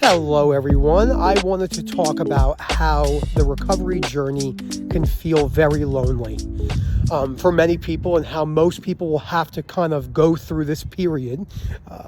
Hello, everyone. I wanted to talk about how the recovery journey can feel very lonely for many people, and how most people will have to kind of go through this period.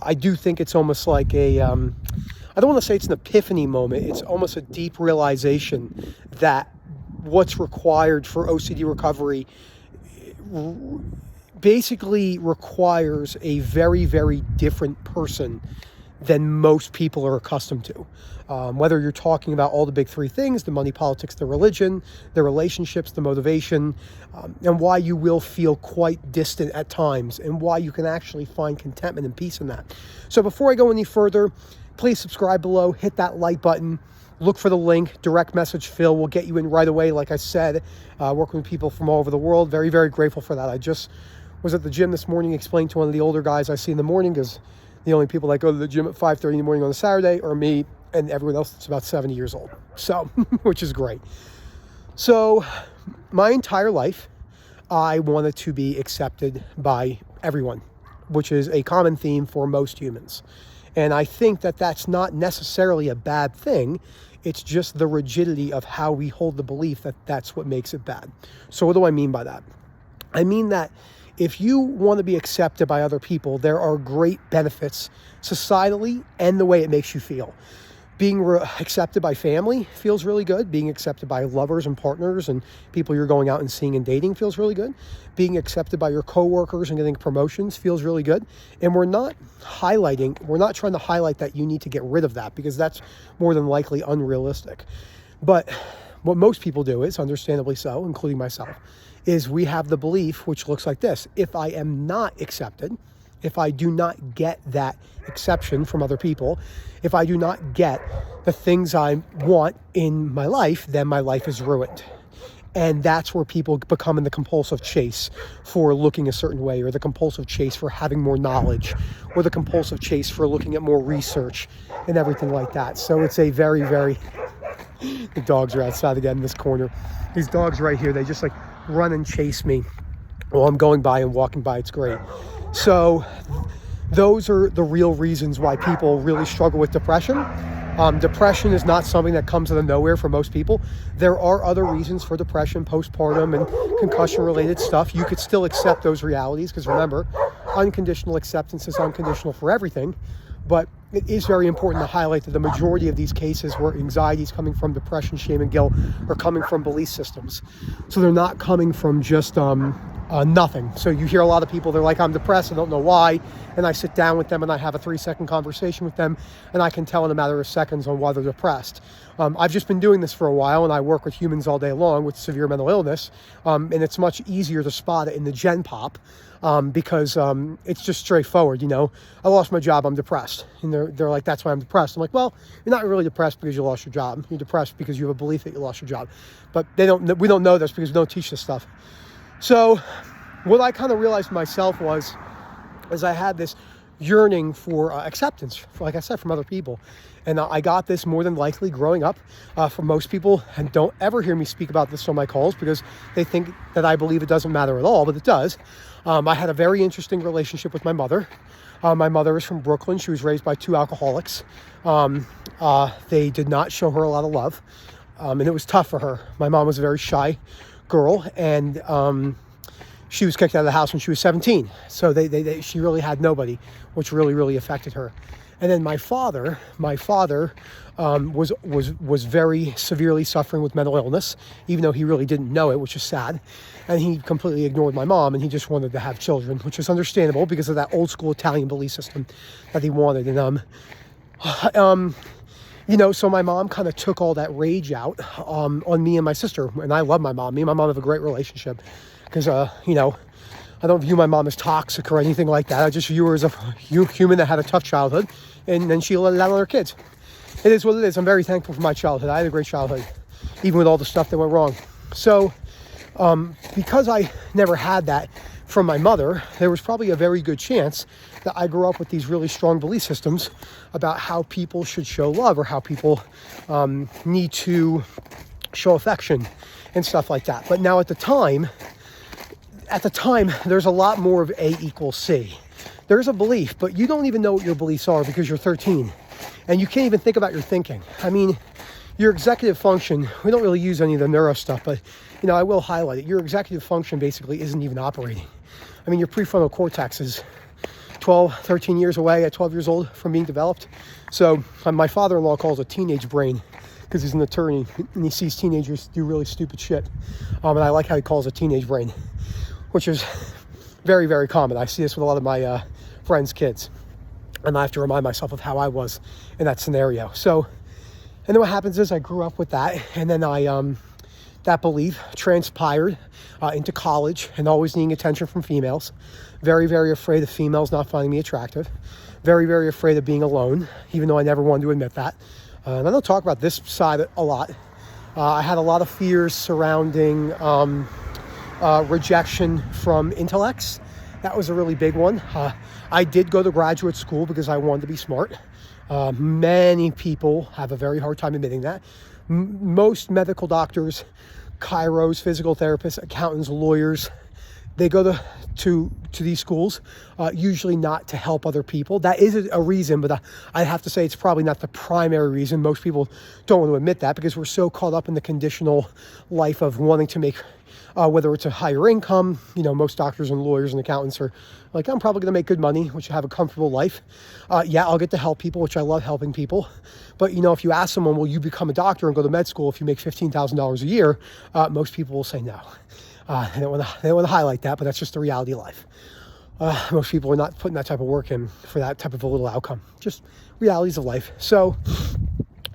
I do think it's almost like I don't want to say it's an epiphany moment. It's almost a deep realization that what's required for OCD recovery basically requires a very, very different person than most people are accustomed to. Whether you're talking about all the big three things, the money, politics, the religion, the relationships, the motivation, and why you will feel quite distant at times, and why you can actually find contentment and peace in that. So before I go any further, please subscribe below, hit that like button, look for the link, direct message Phil will get you in right away. Like I said, working with people from all over the world, very, very grateful for that. I just was at the gym this morning, explained to one of the older guys I see in the morning, because the only people that go to the gym at 5:30 in the morning on a Saturday are me and everyone else that's about 70 years old. So, which is great. So, my entire life, I wanted to be accepted by everyone, which is a common theme for most humans. And I think that that's not necessarily a bad thing. It's just the rigidity of how we hold the belief that that's what makes it bad. So what do I mean by that? I mean that if you want to be accepted by other people, there are great benefits societally and the way it makes you feel. Being accepted by family feels really good. Being accepted by lovers and partners and people you're going out and seeing and dating feels really good. Being accepted by your coworkers and getting promotions feels really good. And we're not trying to highlight that you need to get rid of that, because that's more than likely unrealistic. But what most people do is, understandably so, including myself, is we have the belief, which looks like this: if I am not accepted, if I do not get that exception from other people, if I do not get the things I want in my life, then my life is ruined. And that's where people become in the compulsive chase for looking a certain way, or the compulsive chase for having more knowledge, or the compulsive chase for looking at more research and everything like that. So it's a very, very... The dogs are outside again in this corner. These dogs right here, they just like run and chase me while I'm going by and walking by. It's great. So those are the real reasons why people really struggle with depression. Depression is not something that comes out of nowhere for most people. There are other reasons for depression, postpartum and concussion-related stuff. You could still accept those realities, because remember, unconditional acceptance is unconditional for everything. But it is very important to highlight that the majority of these cases where anxiety is coming from depression, shame, and guilt are coming from belief systems. So they're not coming from just nothing. So you hear a lot of people, they're like, I'm depressed, I don't know why. And I sit down with them and I have a 3-second conversation with them, and I can tell in a matter of seconds on why they're depressed. I've just been doing this for a while, and I work with humans all day long with severe mental illness. And it's much easier to spot it in the Gen Pop. Because it's just straightforward, I lost my job, I'm depressed. And they're like, that's why I'm depressed. I'm like, well, you're not really depressed because you lost your job. You're depressed because you have a belief that you lost your job. But we don't know this because we don't teach this stuff. So what I kind of realized myself was, as I had this yearning for acceptance, like I said, from other people. And I got this more than likely growing up from most people. And don't ever hear me speak about this on my calls, because they think that I believe it doesn't matter at all, but it does. I had a very interesting relationship with my mother. My mother is from Brooklyn. She was raised by 2 alcoholics. They did not show her a lot of love, and it was tough for her. My mom was a very shy girl, and she was kicked out of the house when she was 17. So she really had nobody, which really, really affected her. And then my father was very severely suffering with mental illness, even though he really didn't know it, which is sad. And he completely ignored my mom, and he just wanted to have children, which is understandable because of that old school Italian belief system that he wanted. And so my mom kind of took all that rage out on me and my sister. And I love my mom. Me and my mom have a great relationship, because I don't view my mom as toxic or anything like that. I just view her as a human that had a tough childhood, and then she let it out on her kids. It is what it is. I'm very thankful for my childhood. I had a great childhood, even with all the stuff that went wrong. So because I never had that from my mother, there was probably a very good chance that I grew up with these really strong belief systems about how people should show love, or how people need to show affection and stuff like that. But now at the time, there's a lot more of A equals C. There's a belief, but you don't even know what your beliefs are because you're 13. And you can't even think about your thinking. I mean, your executive function, we don't really use any of the neuro stuff, but I will highlight it. Your executive function basically isn't even operating. I mean, your prefrontal cortex is 12, 13 years away at 12 years old from being developed. So my father-in-law calls it teenage brain because he's an attorney and he sees teenagers do really stupid shit. And I like how he calls it teenage brain, which is very, very common. I see this with a lot of my friends' kids. And I have to remind myself of how I was in that scenario. So, and then what happens is I grew up with that, and then that belief transpired into college and always needing attention from females. Very, very afraid of females not finding me attractive. Very, very afraid of being alone, even though I never wanted to admit that. And I don't talk about this side a lot. I had a lot of fears surrounding rejection from intellects. That was a really big one. I did go to graduate school because I wanted to be smart. Many people have a very hard time admitting that. Most medical doctors, chiros, physical therapists, accountants, lawyers, they go to these schools, usually not to help other people. That is a reason, but I have to say it's probably not the primary reason. Most people don't want to admit that because we're so caught up in the conditional life of wanting to make, whether it's a higher income. Most doctors and lawyers and accountants are like, I'm probably going to make good money, which have a comfortable life. Yeah, I'll get to help people, which I love helping people. But, if you ask someone, will you become a doctor and go to med school if you make $15,000 a year? Most people will say no. They don't want to highlight that, but that's just the reality of life. Most people are not putting that type of work in for that type of a little outcome. Just realities of life. So,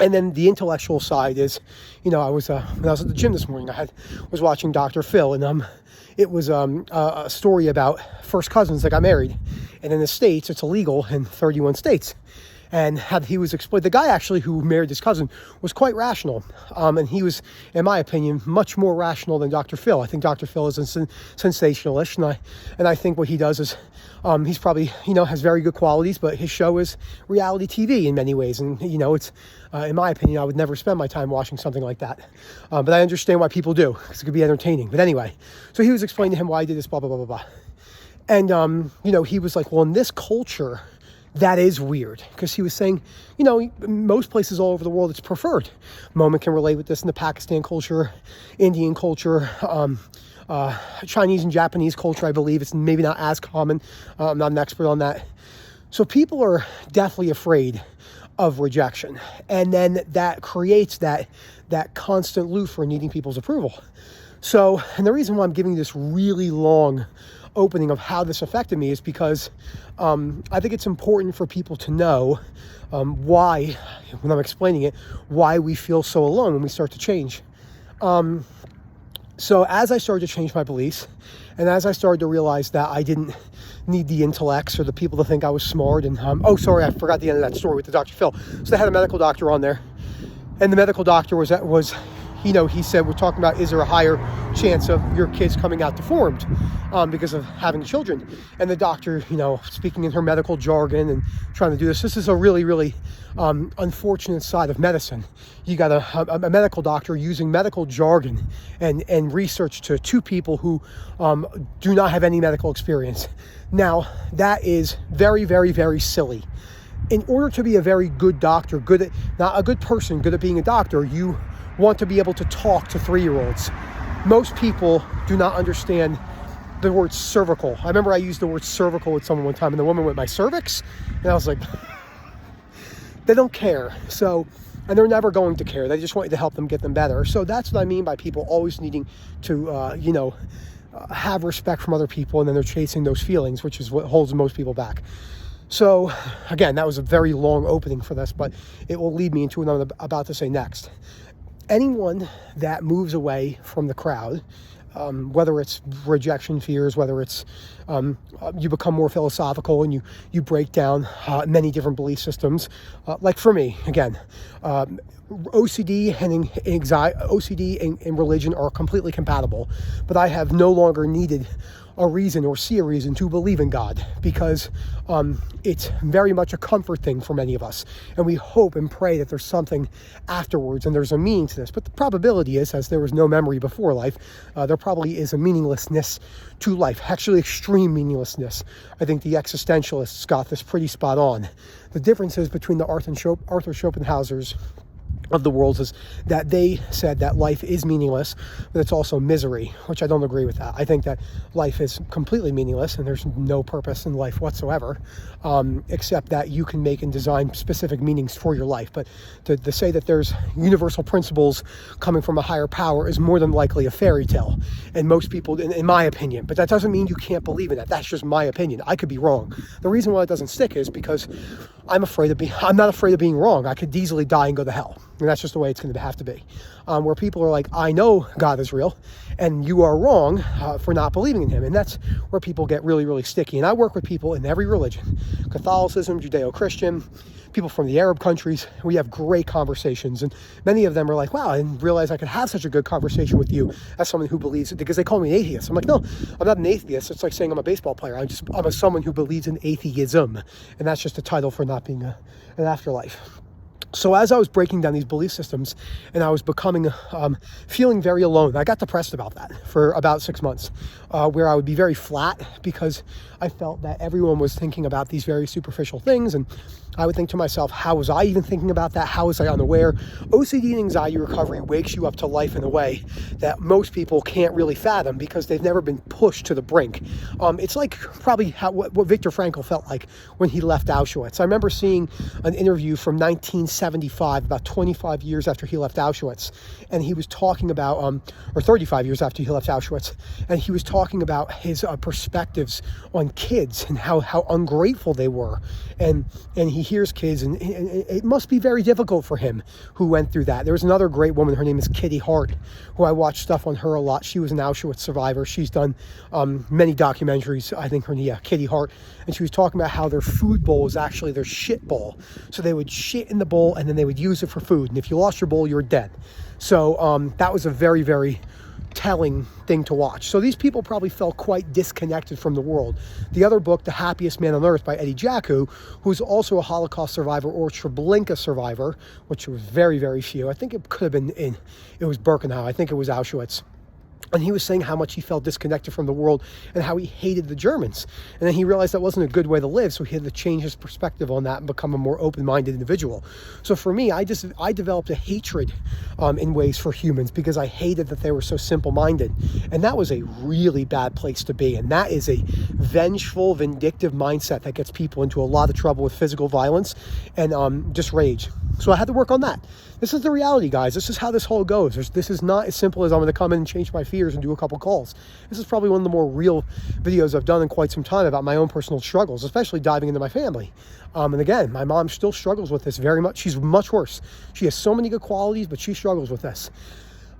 and then the intellectual side is, I was when I was at the gym this morning, was watching Dr. Phil, and it was a story about first cousins that got married, and in the States it's illegal in 31 states. And he was explained, the guy actually who married his cousin was quite rational. And he was, in my opinion, much more rational than Dr. Phil. I think Dr. Phil is a sensationalist. And I think what he does is, he's probably, has very good qualities, but his show is reality TV in many ways. And, it's, in my opinion, I would never spend my time watching something like that. But I understand why people do, because it could be entertaining. But anyway, so he was explaining to him why he did this, blah, blah, blah, blah, blah. And, he was like, well, in this culture, that is weird, because he was saying, most places all over the world, it's preferred. Moment can relate with this in the Pakistan culture, Indian culture, Chinese and Japanese culture, I believe. It's maybe not as common. I'm not an expert on that. So people are deathly afraid of rejection. And then that creates that constant loop for needing people's approval. So, and the reason why I'm giving this really long opening of how this affected me is because I think it's important for people to know why, when I'm explaining it, why we feel so alone when we start to change. So as I started to change my beliefs, and as I started to realize that I didn't need the intellects or the people to think I was smart, and oh, sorry, I forgot the end of that story with the Dr. Phil. So they had a medical doctor on there, and the medical doctor was he said, we're talking about, is there a higher chance of your kids coming out deformed because of having children? And the doctor, speaking in her medical jargon and trying to do this. This is a really, really unfortunate side of medicine. You got a medical doctor using medical jargon and research to two people who do not have any medical experience. Now, that is very, very, very silly. In order to be a very good doctor, not a good person, good at being a doctor, you want to be able to talk to 3-year-olds. Most people do not understand the word cervical. I remember I used the word cervical with someone one time, and the woman went, my cervix? And I was like, they don't care. So, and they're never going to care. They just want you to help them get them better. So that's what I mean by people always needing to, have respect from other people, and then they're chasing those feelings, which is what holds most people back. So again, that was a very long opening for this, but it will lead me into what I'm about to say next. Anyone that moves away from the crowd, whether it's rejection fears, whether it's you become more philosophical and you break down many different belief systems. Like for me, again, OCD and anxiety, OCD and religion are completely compatible, but I have no longer needed a reason or see a reason to believe in God, because it's very much a comfort thing for many of us. And we hope and pray that there's something afterwards and there's a meaning to this. But the probability is, as there was no memory before life, there probably is a meaninglessness to life, actually extreme meaninglessness. I think the existentialists got this pretty spot on. The differences between the Arthur Schopenhauer's of the world is that they said that life is meaningless, but it's also misery, which I don't agree with that. I think that life is completely meaningless and there's no purpose in life whatsoever, except that you can make and design specific meanings for your life. But to say that there's universal principles coming from a higher power is more than likely a fairy tale. And most people, in my opinion, but that doesn't mean you can't believe in that. That's just my opinion. I could be wrong. The reason why it doesn't stick is because I'm not afraid of being wrong. I could easily die and go to hell. And that's just the way it's going to have to be. Where people are like, I know God is real, and you are wrong for not believing in him. And that's where people get really, really sticky. And I work with people in every religion, Catholicism, Judeo-Christian, people from the Arab countries. We have great conversations. And many of them are like, wow, I didn't realize I could have such a good conversation with you as someone who believes it, because they call me an atheist. I'm like, no, I'm not an atheist. It's like saying I'm a baseball player. I'm someone who believes in atheism. And that's just a title for not being an afterlife. So as I was breaking down these belief systems and I was feeling very alone, I got depressed about that for about 6 months, where I would be very flat because I felt that everyone was thinking about these very superficial things. And I would think to myself, how was I even thinking about that? How was I unaware? OCD and anxiety recovery wakes you up to life in a way that most people can't really fathom because they've never been pushed to the brink. It's like probably what Viktor Frankl felt like when he left Auschwitz. I remember seeing an interview from 1975, about 25 years after he left Auschwitz, and he was talking about, or 35 years after he left Auschwitz, and he was talking about his perspectives on kids and how ungrateful they were. And he hears kids, and it must be very difficult for him who went through that. There was another great woman, her name is Kitty Hart, who I watched stuff on her a lot. She was an Auschwitz survivor. She's done many documentaries, I think Kitty Hart, and she was talking about how their food bowl was actually their shit bowl. So they would shit in the bowl and then they would use it for food. And if you lost your bowl, you were dead. So that was a very, very telling thing to watch. So these people probably felt quite disconnected from the world. The other book, The Happiest Man on Earth by Eddie Jaku, who's also a Holocaust survivor or Treblinka survivor, which was very, very few. I think it could have been it was Birkenau. I think it was Auschwitz. And he was saying how much he felt disconnected from the world and how he hated the Germans. And then he realized that wasn't a good way to live, so he had to change his perspective on that and become a more open-minded individual. So for me, I developed a hatred in ways for humans because I hated that they were so simple-minded. And that was a really bad place to be. And that is a vengeful, vindictive mindset that gets people into a lot of trouble with physical violence and just rage. So I had to work on that. This is the reality, guys. This is how this whole goes. This is not as simple as I'm going to come in and change my fears and do a couple calls. This is probably one of the more real videos I've done in quite some time about my own personal struggles, especially diving into my family. And again, my mom still struggles with this very much. She's much worse. She has so many good qualities, but she struggles with this.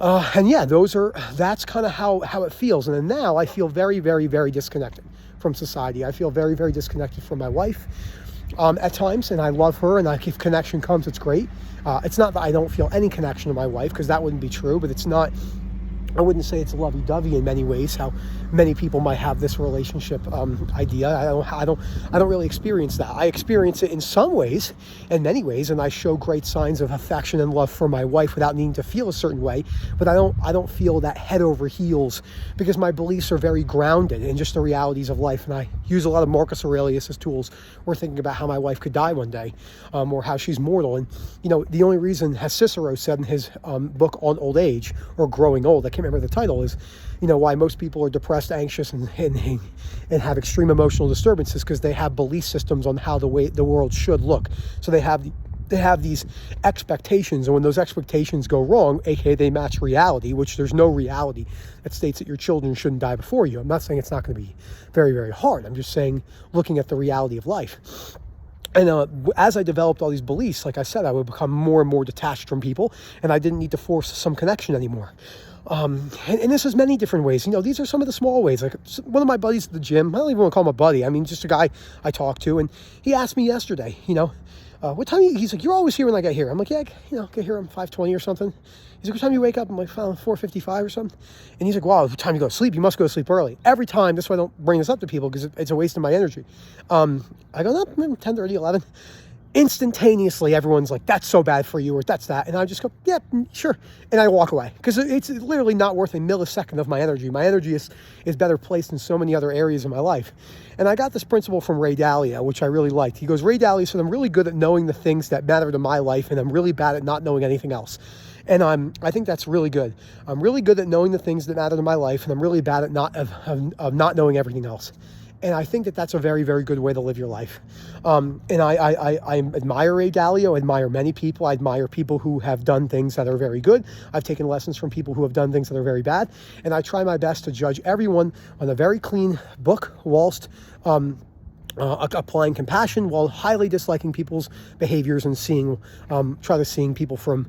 And yeah, that's kind of how it feels. And then now I feel very, very, very disconnected from society. I feel very, very disconnected from my wife at times, and I love her, and if connection comes, it's great. It's not that I don't feel any connection to my wife, because that wouldn't be true, but it's not, I wouldn't say it's lovey-dovey in many ways, how many people might have this relationship idea. I don't really experience that. I experience it in some ways, in many ways, and I show great signs of affection and love for my wife without needing to feel a certain way. But I don't feel that head over heels, because my beliefs are very grounded in just the realities of life. And I use a lot of Marcus Aurelius' tools. We're thinking about how my wife could die one day, or how she's mortal. And the only reason, as Cicero said in his book on old age or growing old, I can't remember the title, is why most people are depressed, anxious, and have extreme emotional disturbances, because they have belief systems on how the world should look. So they have these expectations, and when those expectations go wrong, aka they match reality, which there's no reality that states that your children shouldn't die before you. I'm not saying it's not going to be very, very hard. I'm just saying, looking at the reality of life. And as I developed all these beliefs, like I said, I would become more and more detached from people, and I didn't need to force some connection anymore. And this is many different ways. These are some of the small ways. Like one of my buddies at the gym, I don't even want to call him a buddy. I mean, just a guy I talk to. And he asked me yesterday, what time he's like, you're always here when I get here. I'm like, yeah, get here around 5:20 or something. He's like, what time do you wake up? I'm like, 4:55 or something. And he's like, wow, what time you go to sleep? You must go to sleep early. Every time, that's why I don't bring this up to people, because it's a waste of my energy. I go, no, 10:30, 11. Instantaneously, everyone's like, that's so bad for you, or that's that. And I just go, yeah, sure. And I walk away, because it's literally not worth a millisecond of my energy. My energy is better placed in so many other areas of my life. And I got this principle from Ray Dalio, which I really liked. He goes, Ray Dalio said, I'm really good at knowing the things that matter to my life, and I'm really bad at not knowing anything else. And I think that's really good. I'm really good at knowing the things that matter to my life, and I'm really bad at not knowing everything else. And I think that that's a very, very good way to live your life. And I admire Ray Dalio. I admire many people. I admire people who have done things that are very good. I've taken lessons from people who have done things that are very bad. And I try my best to judge everyone on a very clean book, whilst applying compassion, while highly disliking people's behaviors and try to seeing people from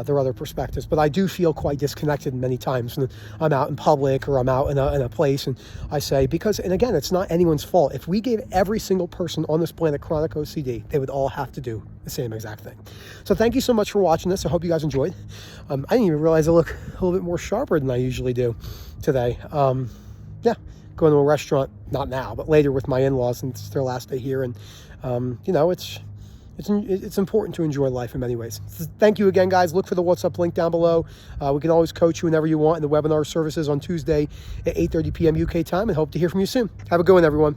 their other perspectives. But I do feel quite disconnected many times when I'm out in public, or I'm out in a place, and I say, and again, it's not anyone's fault. If we gave every single person on this planet chronic OCD, they would all have to do the same exact thing. So thank you so much for watching this. I hope you guys enjoyed. I didn't even realize I look a little bit more sharper than I usually do today. Yeah. Going to a restaurant, not now, but later with my in-laws, since it's their last day here. And, it's important to enjoy life in many ways. So thank you again, guys. Look for the What's Up link down below. We can always coach you whenever you want in the webinar services on Tuesday at 8:30 p.m. UK time, and hope to hear from you soon. Have a good one, everyone.